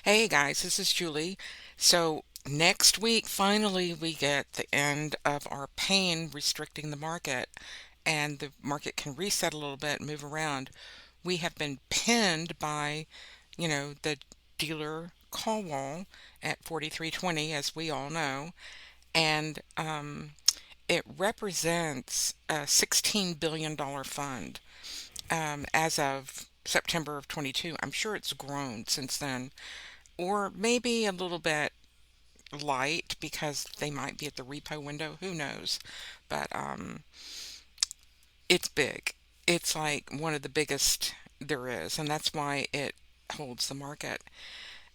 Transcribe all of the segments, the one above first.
Hey guys, this is Julie. So next week, finally, we get the end of our pain restricting the market, and the market can reset a little bit, move around. We have been pinned by, the dealer call wall at 43.20, as we all know, and it represents a $16 billion fund as of September of 22. I'm sure it's grown since then, or maybe a little bit light because they might be at the repo window. Who knows? But it's big. It's like one of the biggest there is, and that's why it holds the market.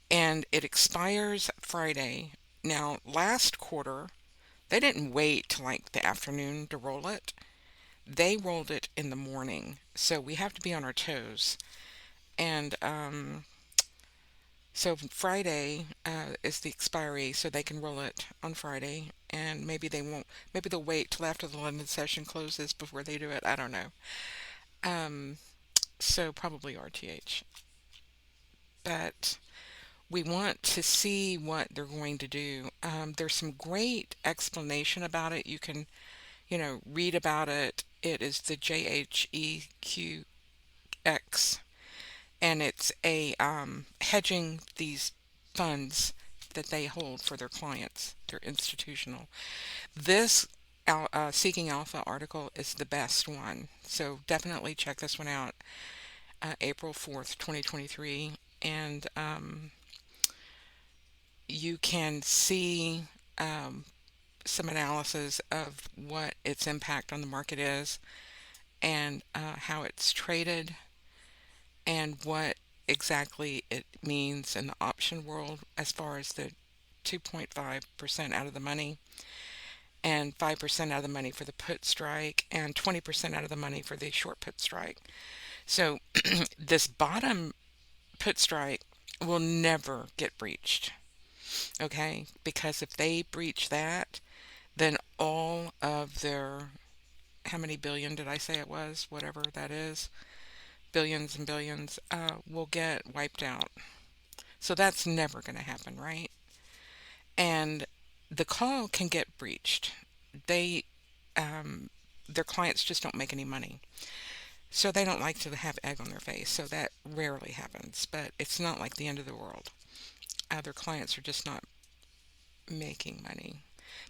And it expires Friday. Now, last quarter, they didn't wait till like the afternoon to roll it. They rolled it in the morning. So we have to be on our toes. And so Friday is the expiry, so they can roll it on Friday, and maybe they won't. Maybe they'll wait till after the London session closes before they do it. I don't know. Um, so probably RTH, but we want to see what they're going to do. There's some great explanation about it. You can, read about it. It is the JHEQX, and it's a hedging these funds that they hold for their clients. They're institutional. This Seeking Alpha article is the best one, so definitely check this one out. April 4th, 2023, and you can see some analysis of what its impact on the market is, and how it's traded, and what exactly it means in the option world as far as the 2.5% out of the money, and 5% out of the money for the put strike, and 20% out of the money for the short put strike. So this bottom put strike will never get breached, okay? Because if they breach that, then all of their, how many billion did I say it was? Whatever that is, billions and billions, will get wiped out. So that's never going to happen, right? And the call can get breached. They, um, their clients just don't make any money. So they don't like to have egg on their face. So that rarely happens, but it's not like the end of the world. Their clients are just not making money.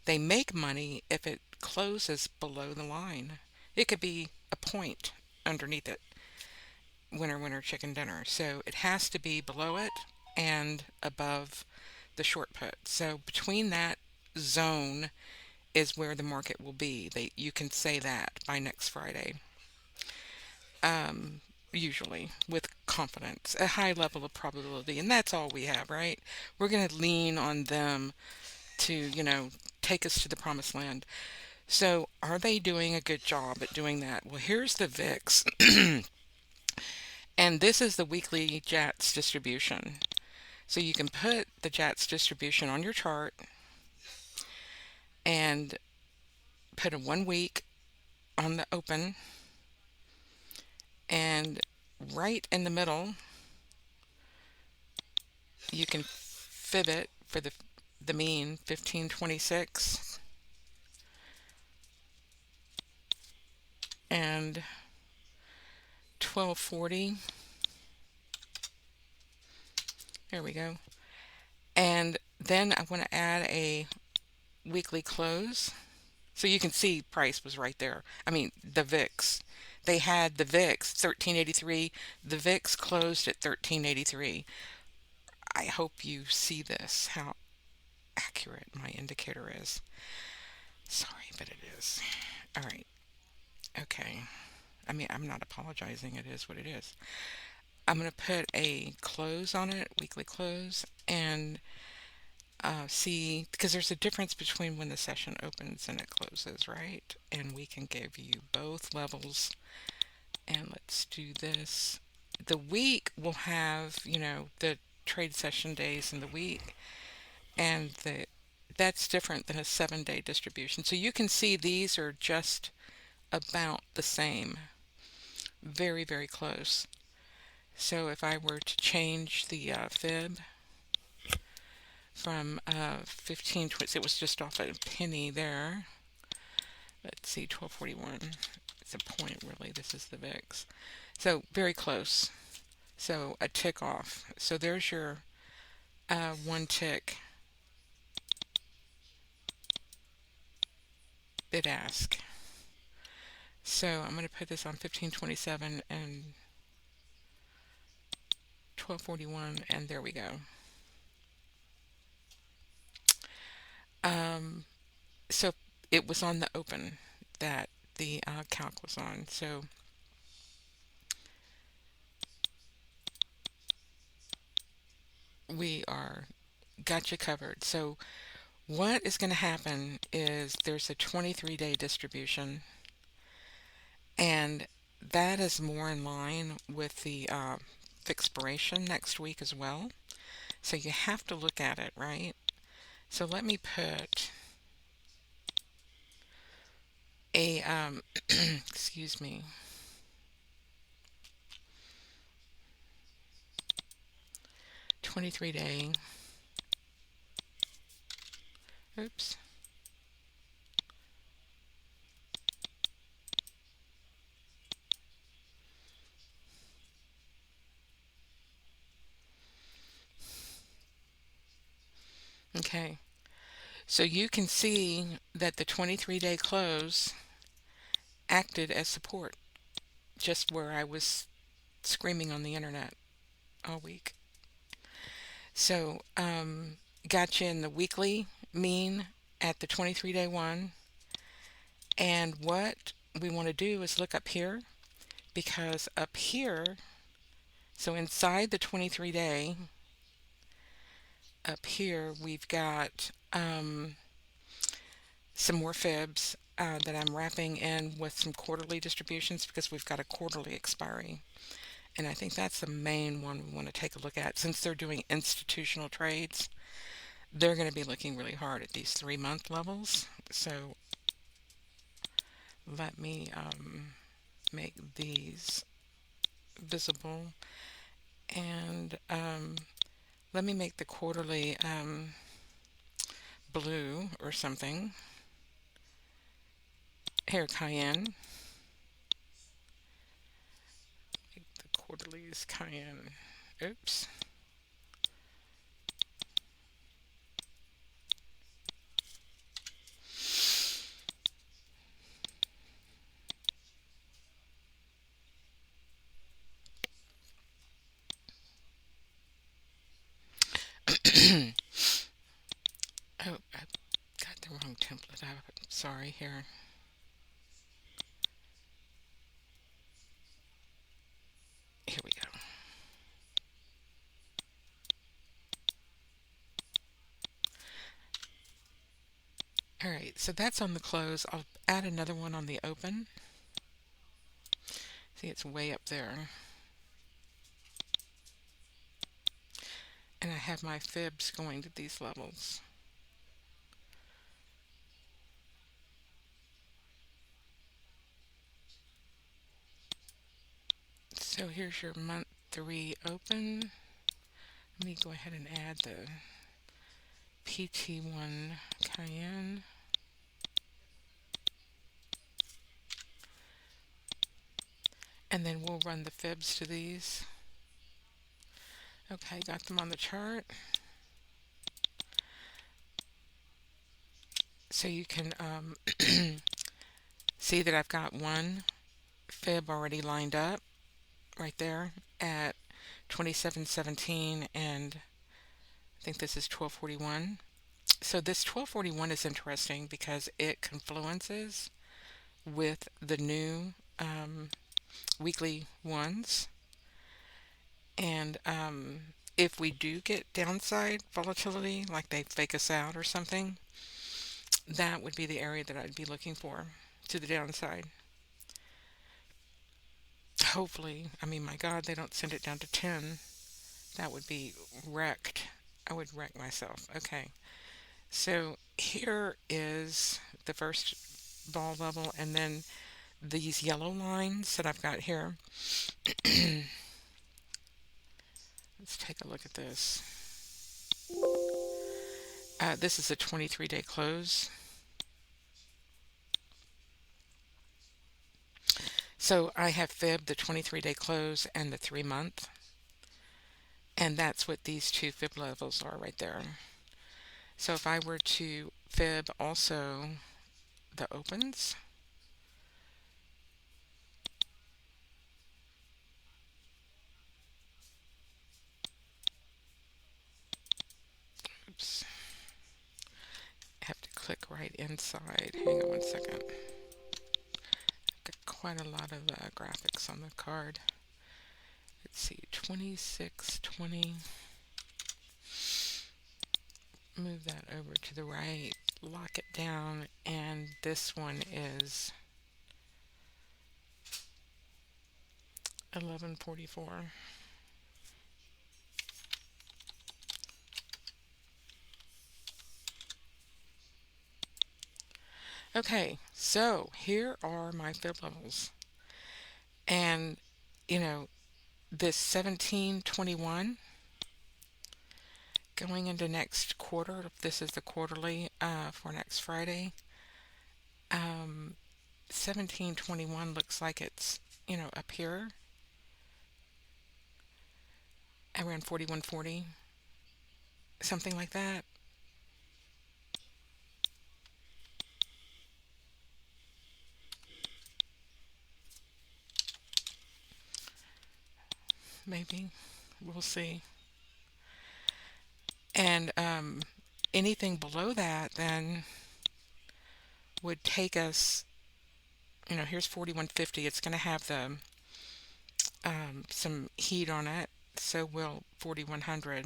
They make money if it closes below the line. It could be a point underneath it. Winner, winner, chicken dinner. So it has to be below it and above the short put. So between that zone is where the market will be. You can say that by next Friday. Um, Usually with confidence, a high level of probability, and that's all we have, right? We're going to lean on them to, take us to the promised land. So, are they doing a good job at doing that? Well, here's the VIX, and this is the weekly JATS distribution. So, you can put the JATS distribution on your chart and put a 1 week on the open, and right in the middle, you can fib it for the mean 1526 and 1240. There we go. And then I want to add a weekly close. So you can see price was right there. I mean, the VIX. They had the VIX 1383. The VIX closed at 1383. I hope you see this, how accurate my indicator is. Sorry, but it is. All right. Okay. I mean, I'm not apologizing. It is what it is. I'm going to put a close on it, weekly close, and see, because there's a difference between when the session opens and it closes, right? And we can give you both levels. And let's do this. The week will have, the trade session days in the week, and that's different than a 7-day distribution. So you can see these are just about the same, very, very close. So if I were to change the fib, from 15.20. It was just off a penny there. Let's see, 1241. It's a point, really. This is the VIX. So very close. So a tick off. So there's your one tick bid ask. So I'm going to put this on 1527 and 1241, and there we go. So it was on the open that the calc was on. So we are got you covered. So what is going to happen is there's a 23-day distribution, and that is more in line with the expiration next week as well. So you have to look at it, right? So let me put a excuse me, 23-day. Oops. Okay. So you can see that the 23-day close acted as support, just where I was screaming on the internet all week. So got you in the weekly mean at the 23-day one. And what we want to do is look up here, because up here, so inside the 23-day, up here we've got some more fibs that I'm wrapping in with some quarterly distributions, because we've got a quarterly expiry. And I think that's the main one we want to take a look at. Since they're doing institutional trades, they're going to be looking really hard at these 3-month levels. So let me make these visible, and let me make the quarterly blue or something. Here, cayenne. Make the quarterlies cayenne. Oops. Oh, I got the wrong template. I'm sorry here. Here we go. All right, so that's on the close. I'll add another one on the open. See, it's way up there. And I have my fibs going to these levels. So here's your month 3 open. Let me go ahead and add the PT1 cayenne. And then we'll run the fibs to these. Okay, got them on the chart. So you can see that I've got one fib already lined up right there at 27.17, and I think this is 12.41. So this 12.41 is interesting because it confluences with the new weekly ones. And if we do get downside volatility, like they fake us out or something, that would be the area that I'd be looking for to the downside. Hopefully, I mean, my God, they don't send it down to 10. That would be wrecked. I would wreck myself. Okay, so here is the first ball level, and then these yellow lines that I've got here. Let's take a look at this. This is a 23-day close. So I have fibbed the 23-day close and the 3 month, and that's what these two fib levels are right there. So if I were to fib also the opens, oops, I have to click right inside. Hang on one second. Got quite a lot of graphics on the card. Let's see, 2620. Move that over to the right, lock it down, and this one is 1144. Okay, so here are my fib levels. And, you know, this 1721 going into next quarter, if this is the quarterly for next Friday, 1721 looks like it's, up here around 4140, something like that. Maybe. We'll see. And anything below that then would take us, here's 4150. It's going to have the some heat on it, so will 4100.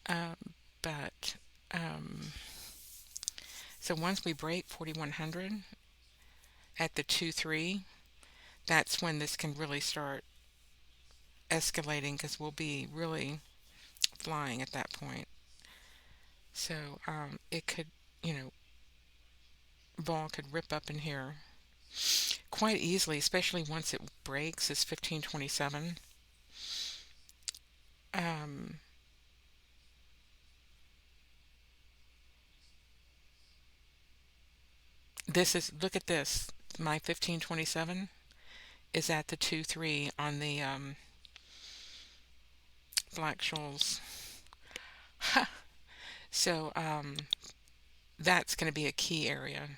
Um, but so once we break 4100 at the 2-3, that's when this can really start escalating because we'll be really flying at that point. So it could, you know, ball could rip up in here quite easily, especially once it breaks is 1527. Um, this is, look at this. My 1527 is at the 2-3 on the Black Shoals. So that's going to be a key area.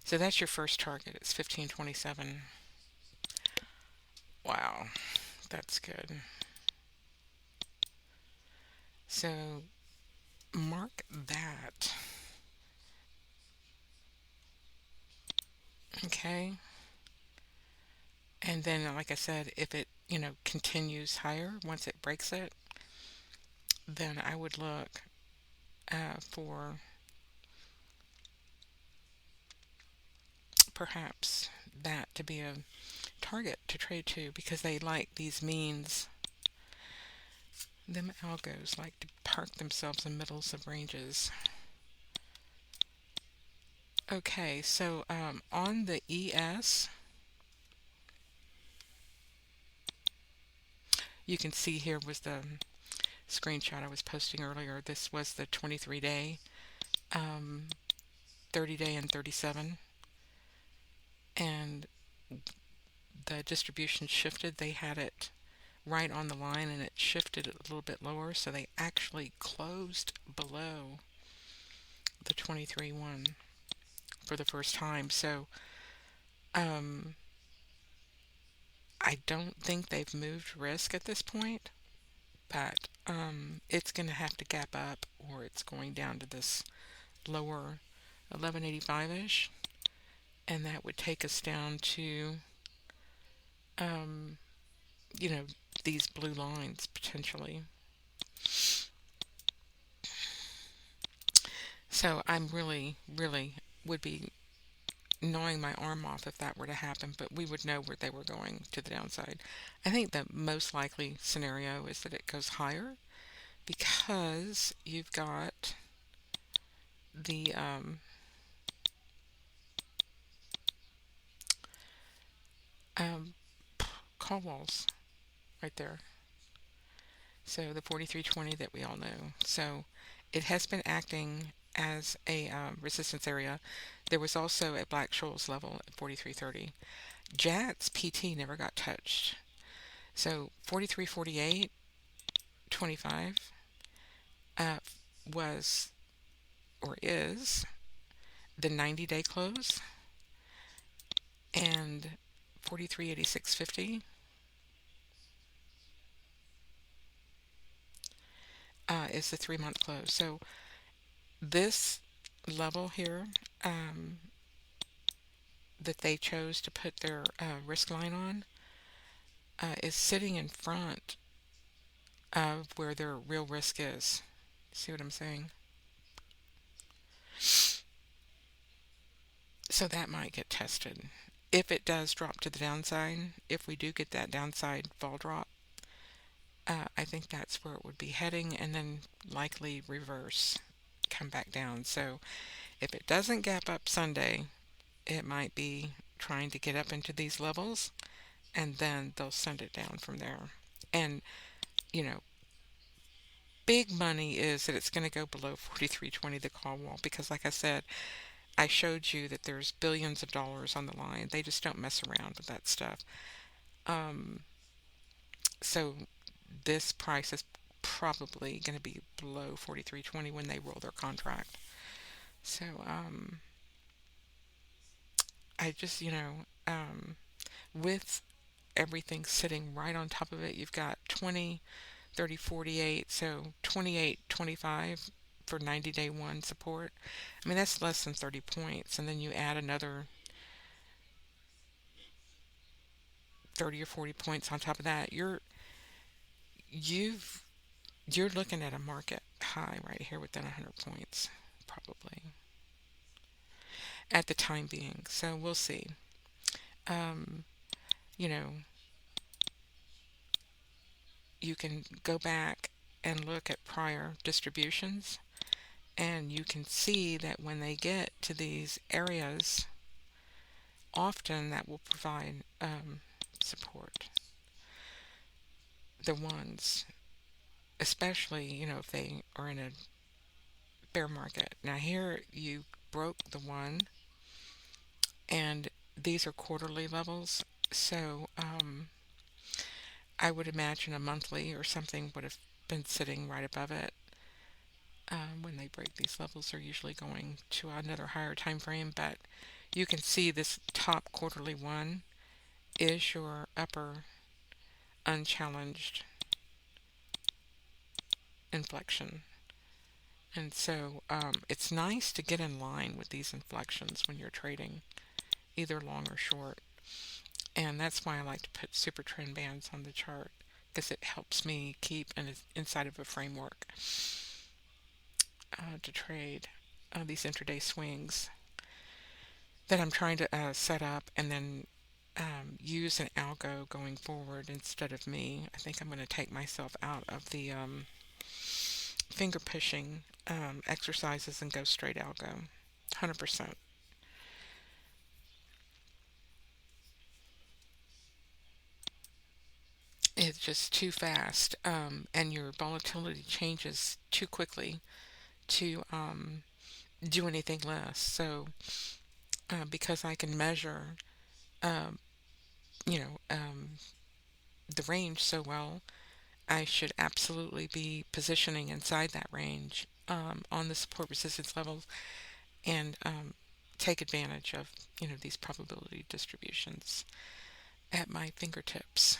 So that's your first target. It's 1527. Wow, that's good. So mark that. Okay. And then, like I said, if it, continues higher once it breaks it, then I would look for perhaps that to be a target to trade to because they like these means. Them algos like to park themselves in middles of ranges. Okay, so on the ES, you can see here was the screenshot I was posting earlier. This was the 23-day, 30-day, and 37. And the distribution shifted. They had it right on the line and it shifted a little bit lower. So they actually closed below the 23-1 for the first time. So um, I don't think they've moved risk at this point, but it's going to have to gap up or it's going down to this lower 1185-ish, and that would take us down to um, you know these blue lines potentially. So I'm really would be gnawing my arm off if that were to happen, but we would know where they were going to the downside. I think the most likely scenario is that it goes higher because you've got the um, call walls right there. So the 4320 that we all know. So it has been acting as a resistance area. There was also a Black Scholes level at 4330. JATS PT never got touched. So 4348.25 uh, was or is the 90-day close, and 4386.50 is the 3-month close. So this level here um, that they chose to put their risk line on is sitting in front of where their real risk is. See what I'm saying? So that might get tested. If it does drop to the downside, if we do get that downside fall drop, I think that's where it would be heading, and then likely reverse, come back down. So if it doesn't gap up Sunday, it might be trying to get up into these levels, and then they'll send it down from there. And, you know, big money is that it's going to go below 43.20, the call wall, because like I said, I showed you that there's billions of dollars on the line. They just don't mess around with that stuff. Um, so this price is probably going to be below 43.20 when they roll their contract. So I just, with everything sitting right on top of it, you've got 20, 30, 48, so 28.25 for 90-day one support. I mean, that's less than 30 points. And then you add another 30 or 40 points on top of that. You've you're looking at a market high right here within 100 points, probably at the time being. So we'll see. Um, you know, you can go back and look at prior distributions, and you can see that when they get to these areas, often that will provide support. The ones, especially, if they are in a bear market. Now, here you broke the one, and these are quarterly levels. So, I would imagine a monthly or something would have been sitting right above it. When they break these levels, they're usually going to another higher time frame, but you can see this top quarterly one is your upper unchallenged inflection. And so it's nice to get in line with these inflections when you're trading, either long or short. And that's why I like to put super trend bands on the chart, because it helps me keep inside of a framework to trade these intraday swings that I'm trying to set up, and then use an algo going forward instead of me. I think I'm going to take myself out of the finger pushing exercises and go straight algo. 100%. It's just too fast, and your volatility changes too quickly to do anything less. So, because I can measure, um, you know, um, the range so well, I should absolutely be positioning inside that range on the support resistance levels, and take advantage of these probability distributions at my fingertips.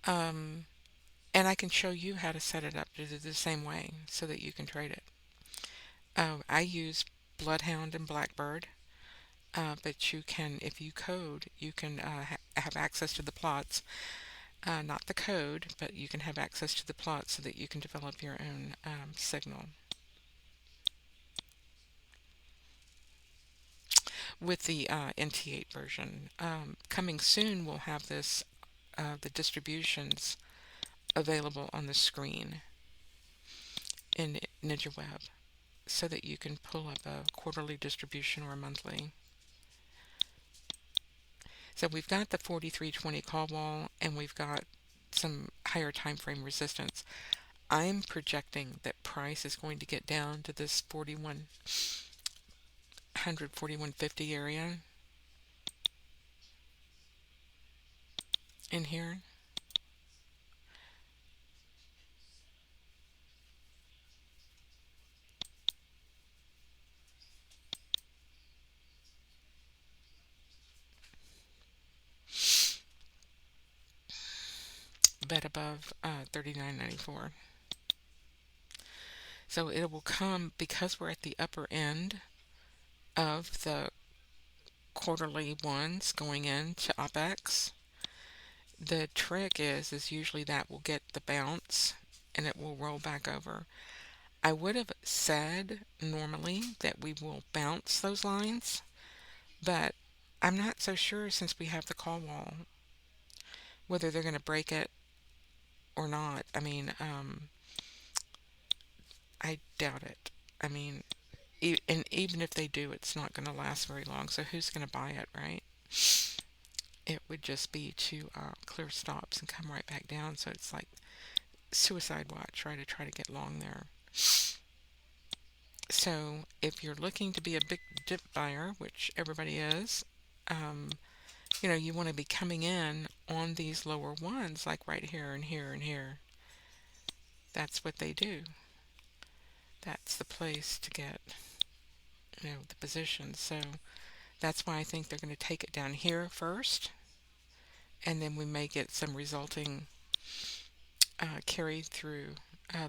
Um, and I can show you how to set it up to do the same way so that you can trade it. I use Bloodhound and Blackbird, but you can, if you code, you can have access to the plots. Not the code, but you can have access to the plots so that you can develop your own signal. With the NT8 version. Coming soon, we'll have the distributions available on the screen in NinjaWeb so that you can pull up a quarterly distribution or a monthly. So we've got the 4320 call wall, and we've got some higher time frame resistance. I'm projecting that price is going to get down to this 4100, 4150 area in here. Bet above 39.94. So it will come because we're at the upper end of the quarterly ones going into OPEX. The trick is usually that will get the bounce and it will roll back over. I would have said normally that we will bounce those lines, but I'm not so sure since we have the call wall whether they're going to break it or not. I mean, I doubt it. I mean, and even if they do, it's not going to last very long. So who's going to buy it, right? It would just be to clear stops and come right back down. So it's like suicide watch, right? To try to get long there. So if you're looking to be a big dip buyer, which everybody is, um, you want to be coming in on these lower ones, like right here and here and here. That's what they do. That's the place to get, the position. So that's why I think they're going to take it down here first, and then we may get some resulting carry through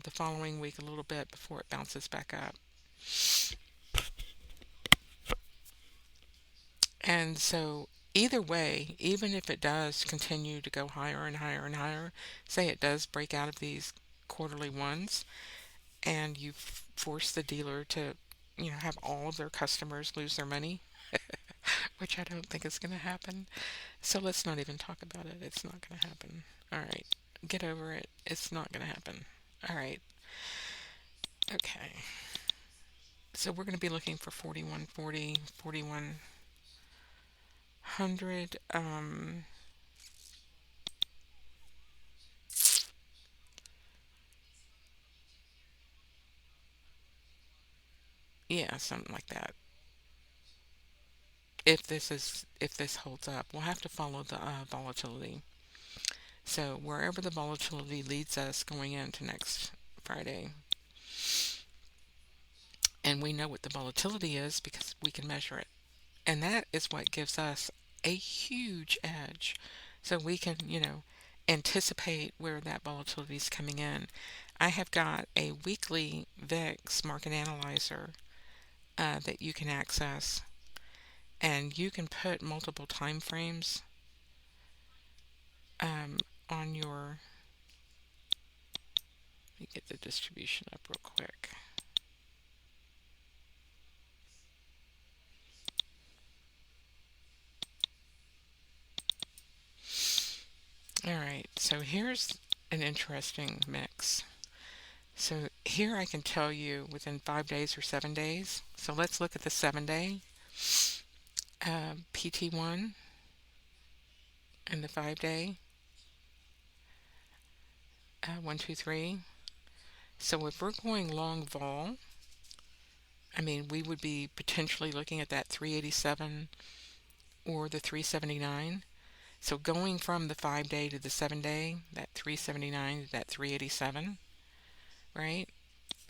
the following week a little bit before it bounces back up. And so either way, even if it does continue to go higher and higher and higher, say it does break out of these quarterly ones, and you force the dealer to, have all of their customers lose their money, which I don't think is going to happen. So let's not even talk about it. It's not going to happen. All right. Get over it. It's not going to happen. All right. Okay. So we're going to be looking for 4140, 4100. Yeah, something like that. If this holds up, we'll have to follow the volatility. So wherever the volatility leads us going into next Friday, and we know what the volatility is because we can measure it. And that is what gives us a huge edge. So we can, anticipate where that volatility is coming in. I have got a weekly VIX market analyzer that you can access, and you can put multiple time frames on your. Let me get the distribution up real quick. All right, so here's an interesting mix. So here I can tell you within 5 days or 7 days. So let's look at the 7 day PT1 and the 5 day 1, 2, 3. So if we're going long vol, I mean, we would be potentially looking at that 387 or the 379. So going from the 5 day to the 7 day, that 379 to that 387, right?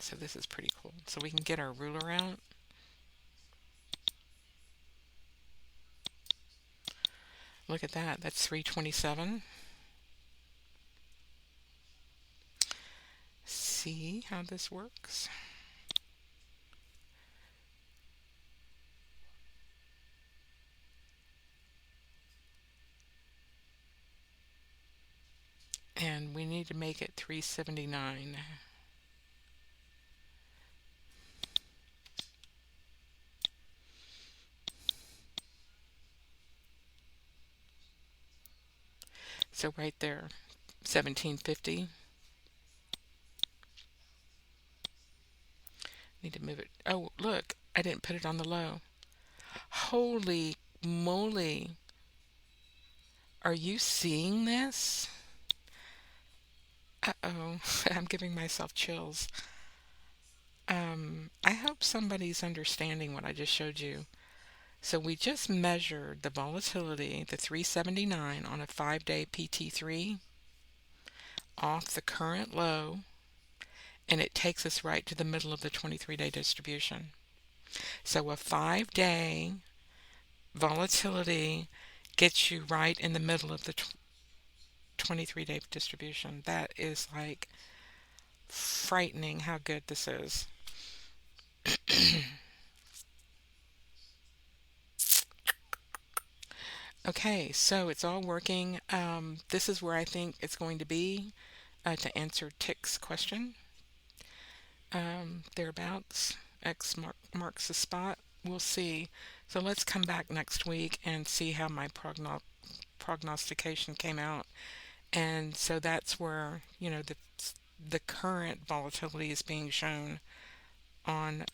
So this is pretty cool. So we can get our ruler out. Look at that. That's 327. See how this works? And we need to make it 379. So right there, 1750. Need to move it. Oh, look, I didn't put it on the low. Holy moly. Are you seeing this? Uh-oh, I'm giving myself chills. I hope somebody's understanding what I just showed you. So we just measured the volatility, the 379 on a 5-day PT3 off the current low, and it takes us right to the middle of the 23-day distribution. So a 5-day volatility gets you right in the middle of the 23-day distribution. That is like frightening how good this is. Okay, so it's all working. This is where I think it's going to be to answer Tick's question. Thereabouts. Marks the spot. We'll see. So let's come back next week and see how my prognostication came out. And so that's where, the current volatility is being shown on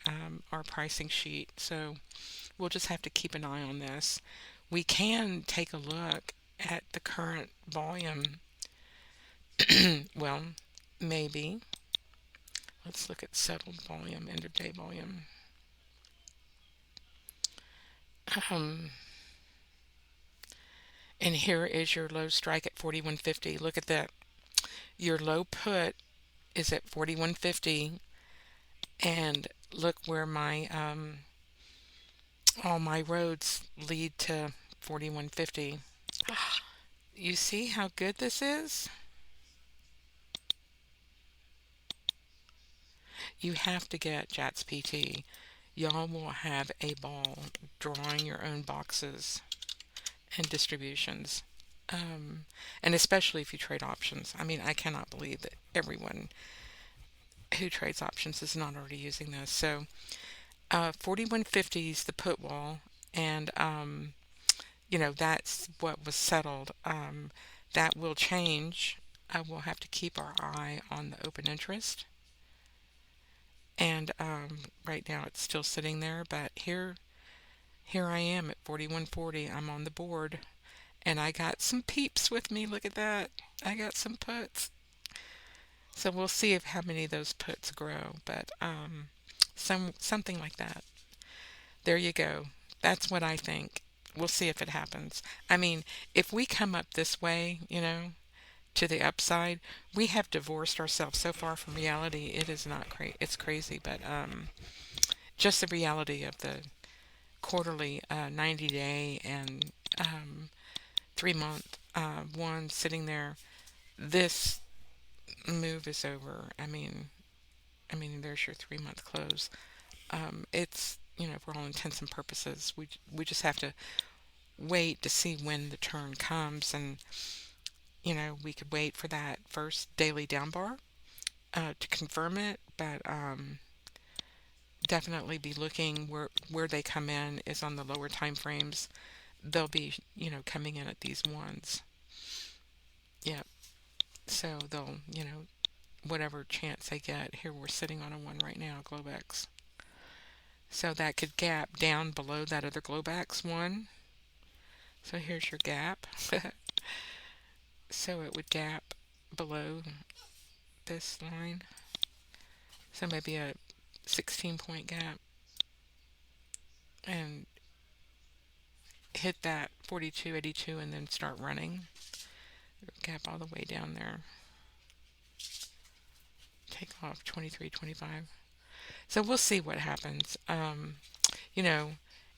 our pricing sheet. So we'll just have to keep an eye on this. We can take a look at the current volume. Well, maybe. Let's look at settled volume, end of day volume. Um, and here is your low strike at 41.50. Look at that. Your low put is at 41.50, and look where my all my roads lead to 41.50. You see how good this is? You have to get JATS PT. Y'all will have a ball drawing your own boxes and distributions. Um, and especially if you trade options. I mean, I cannot believe that everyone who trades options is not already using this. So, 4150 is the put wall, and that's what was settled. That will change. I will have to keep our eye on the open interest, and right now it's still sitting there. But here I am at 4140. I'm on the board, and I got some peeps with me. Look at that. I got some puts. So we'll see if how many of those puts grow, but something like that. There you go. That's what I think. We'll see if it happens. I mean, if we come up this way, to the upside, we have divorced ourselves so far from reality. It is not it's crazy, but just the reality of the quarterly, 90-day and 3-month one sitting there. This move is over. I mean, there's your 3-month close. It's for all intents and purposes, we just have to wait to see when the turn comes, and we could wait for that first daily down bar to confirm it, but definitely be looking where they come in is on the lower time frames. They'll be coming in at these ones. Yeah, so they'll whatever chance they get. Here we're sitting on a one right now, Globex. So that could gap down below that other Globex one. So here's your gap. So it would gap below this line. So maybe a 16-point gap and hit that 42.82 and then start running. Gap all the way down there. Take off 23.25. So we'll see what happens. You know,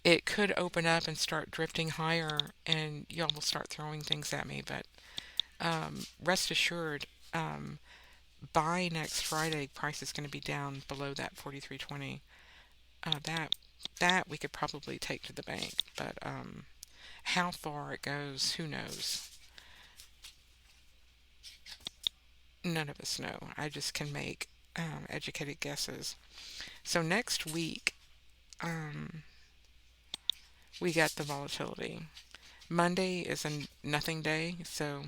it could open up and start drifting higher, and y'all will start throwing things at me. But rest assured, by next Friday, price is going to be down below that 43.20. That we could probably take to the bank, but how far it goes, who knows? None of us know. I just can make educated guesses. So next week, um, we got the volatility. Monday is a nothing day, so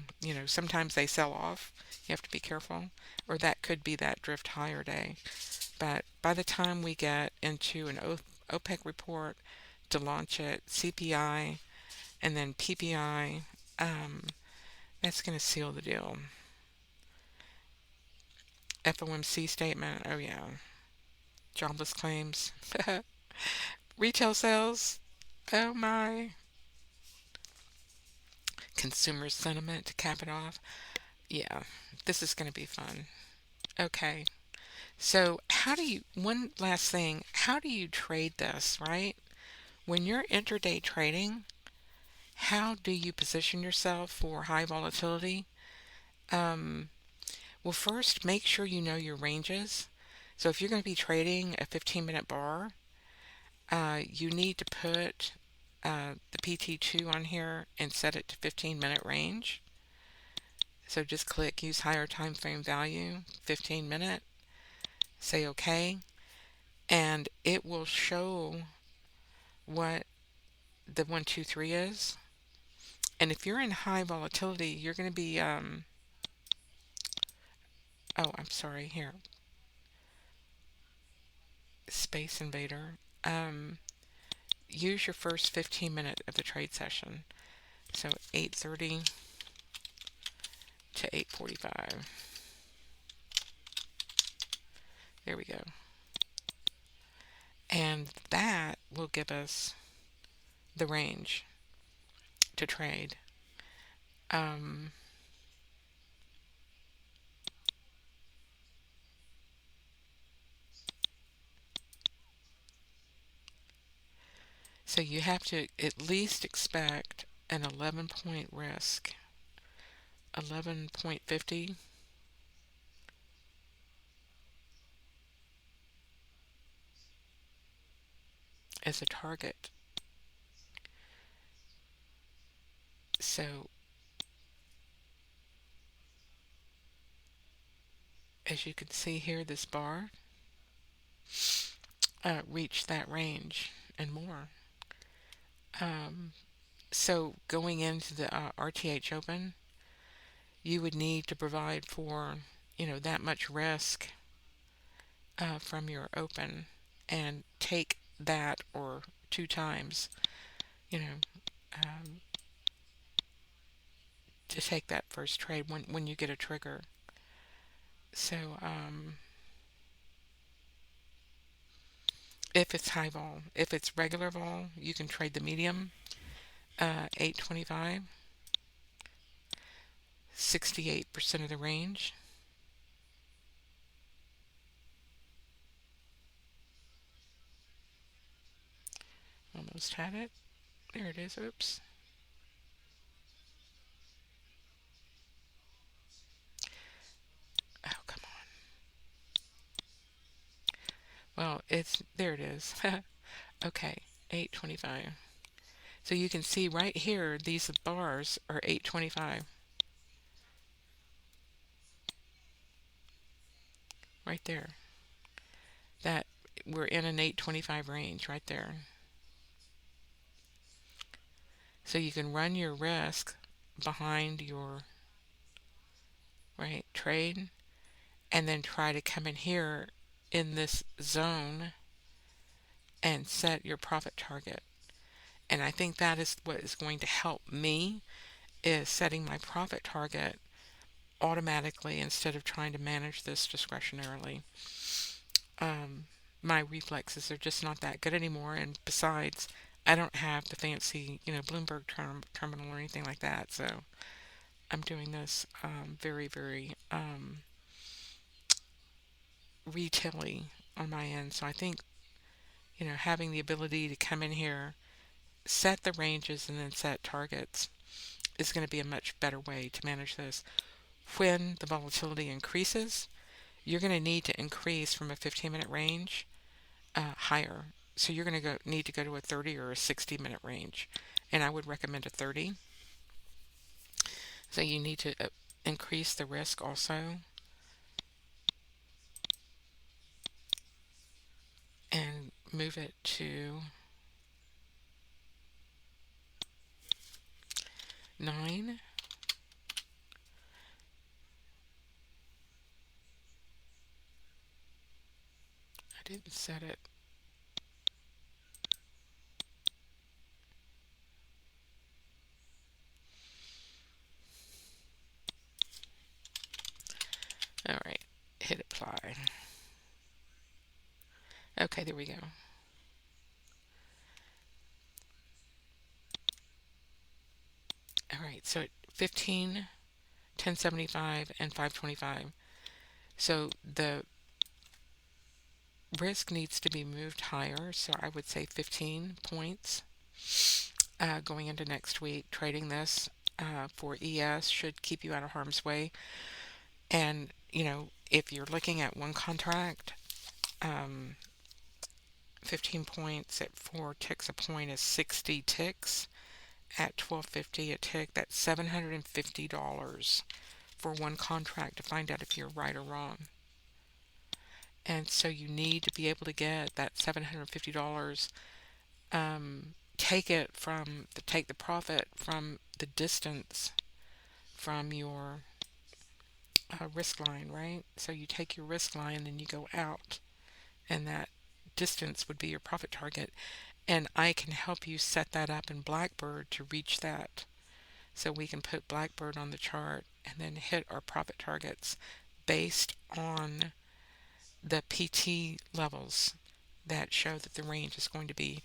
sometimes they sell off. You have to be careful, or that could be that drift higher day. But by the time we get into an OPEC report to launch it, CPI, and then PPI, that's going to seal the deal. FOMC statement. Oh yeah. Jobless claims. Retail sales. Oh my. Consumer sentiment to cap it off. Yeah, this is going to be fun. Okay. So, one last thing, how do you trade this, right? When you're intraday trading, how do you position yourself for high volatility? Um, well, first, make sure you know your ranges. So, if you're going to be trading a 15-minute bar, you need to put the PT2 on here and set it to 15-minute range. So just click use higher time frame value, 15 minute, say OK, and it will show what the 123 is. And if you're in high volatility, you're going to be, oh, I'm sorry, here, Space Invader. Use your first 15 minute of the trade session. So 8:30 to 8:45. There we go. And that will give us the range to trade. Um, so you have to at least expect an 11-point risk, 11.50 as a target. So as you can see here, this bar reached that range and more. Um, so going into the RTH Open, you would need to provide for, that much risk from your open and take that or two times, you know, um, to take that first trade when you get a trigger. So if it's high vol, if it's regular vol, you can trade the medium, 825, 68% of the range. Almost had it. There it is. Oops. Oh, come on. Well, there it is. Okay, 825. So you can see right here, these bars are 825. Right there. That we're in an 825 range right there. So you can run your risk behind your right trade and then try to come in here in this zone and set your profit target. And I think that is what is going to help me is setting my profit target automatically instead of trying to manage this discretionarily. Um, my reflexes are just not that good anymore, and besides, I don't have the fancy, Bloomberg terminal or anything like that. So I'm doing this very, very retaily on my end. So I think, having the ability to come in here, set the ranges, and then set targets is going to be a much better way to manage this. When the volatility increases, you're going to need to increase from a 15-minute range higher. So you're going to need to go to a 30 or a 60-minute range. And I would recommend a 30. So you need to increase the risk also and move it to 9. I didn't set it. All right, hit it. apply. Okay, there we go. All right, so at 15, 1075, and 525. So the risk needs to be moved higher. So I would say 15 points going into next week. Trading this for ES should keep you out of harm's way. And, if you're looking at one contract, um, 15 points at 4 ticks a point is 60 ticks. At 12.50 a tick, that's $750 for one contract to find out if you're right or wrong. And so you need to be able to get that $750. Take the profit from the distance from your risk line, right? So you take your risk line and you go out, and that distance would be your profit target. And I can help you set that up in Blackbird to reach that. So we can put Blackbird on the chart and then hit our profit targets based on the PT levels that show that the range is going to be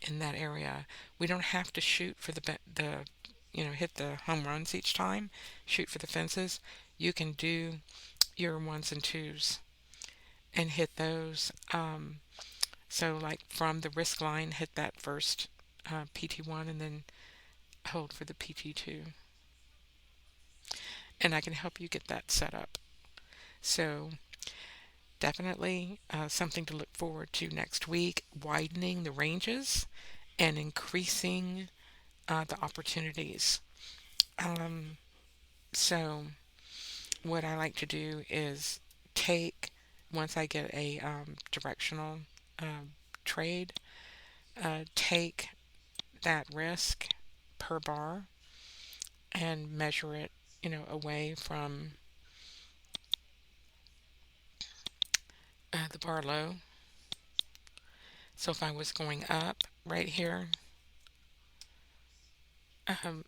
in that area. We don't have to shoot for hit the home runs each time, shoot for the fences. You can do your ones and twos and hit those. So like from the risk line, hit that first PT1 and then hold for the PT2. And I can help you get that set up. So definitely something to look forward to next week, widening the ranges and increasing the opportunities. Um, so what I like to do is once I get a directional trade, take that risk per bar and measure it, away from the bar low. So if I was going up right here, um,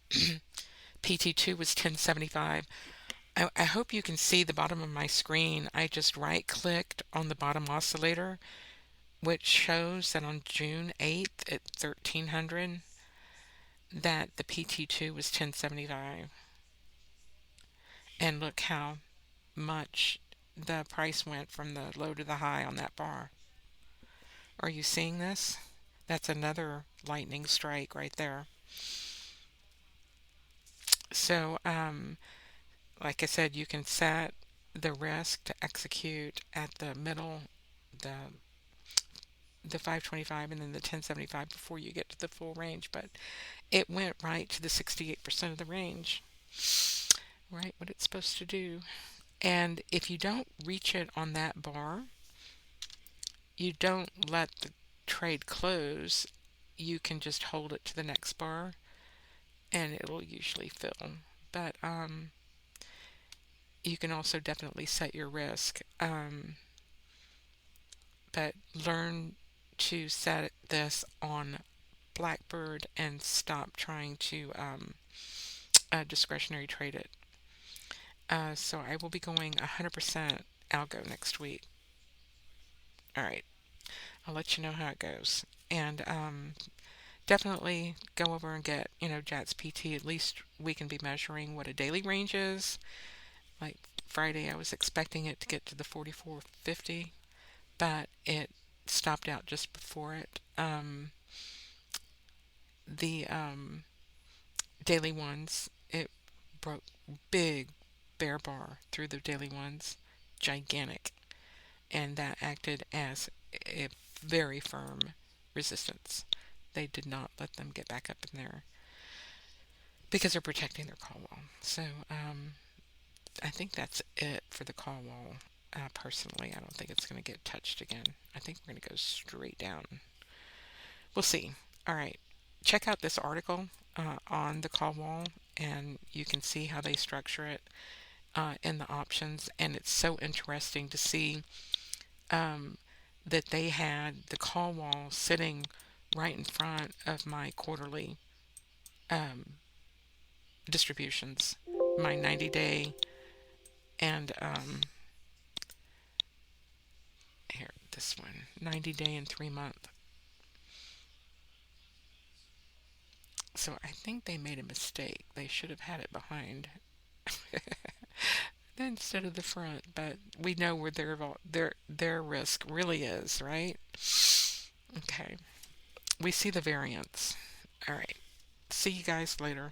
PT2 was 1075. I hope you can see the bottom of my screen. I just right clicked on the bottom oscillator, which shows that on June 8th at 1300 that the PT2 was 1075. And look how much the price went from the low to the high on that bar. Are you seeing this? That's another lightning strike right there. So, like I said, you can set the risk to execute at the middle, the the 525 and then the 1075 before you get to the full range, but it went right to the 68% of the range, right? What it's supposed to do. And if you don't reach it on that bar, you don't let the trade close. You can just hold it to the next bar and it'll usually fill. But you can also definitely set your risk. But learn to set this on Blackbird and stop trying to discretionary trade it. So I will be going 100% algo next week. All right, I'll let you know how it goes. And definitely go over and get, JATS PT. At least we can be measuring what a daily range is. Like Friday, I was expecting it to get to the 44.50, but it stopped out just before it. The daily ones, it broke big bear bar through the daily ones, gigantic, and that acted as a very firm resistance. They did not let them get back up in there because they're protecting their call wall. So I think that's it for the call wall. Personally, I don't think it's going to get touched again. I think we're going to go straight down. We'll see. All right. Check out this article on the call wall, and you can see how they structure it in the options. And it's so interesting to see that they had the call wall sitting right in front of my quarterly um, distributions, my 90-day and this one? 90-day and 3 month. So I think they made a mistake. They should have had it behind instead of the front, but we know where their risk really is, right? Okay. We see the variance. All right. See you guys later.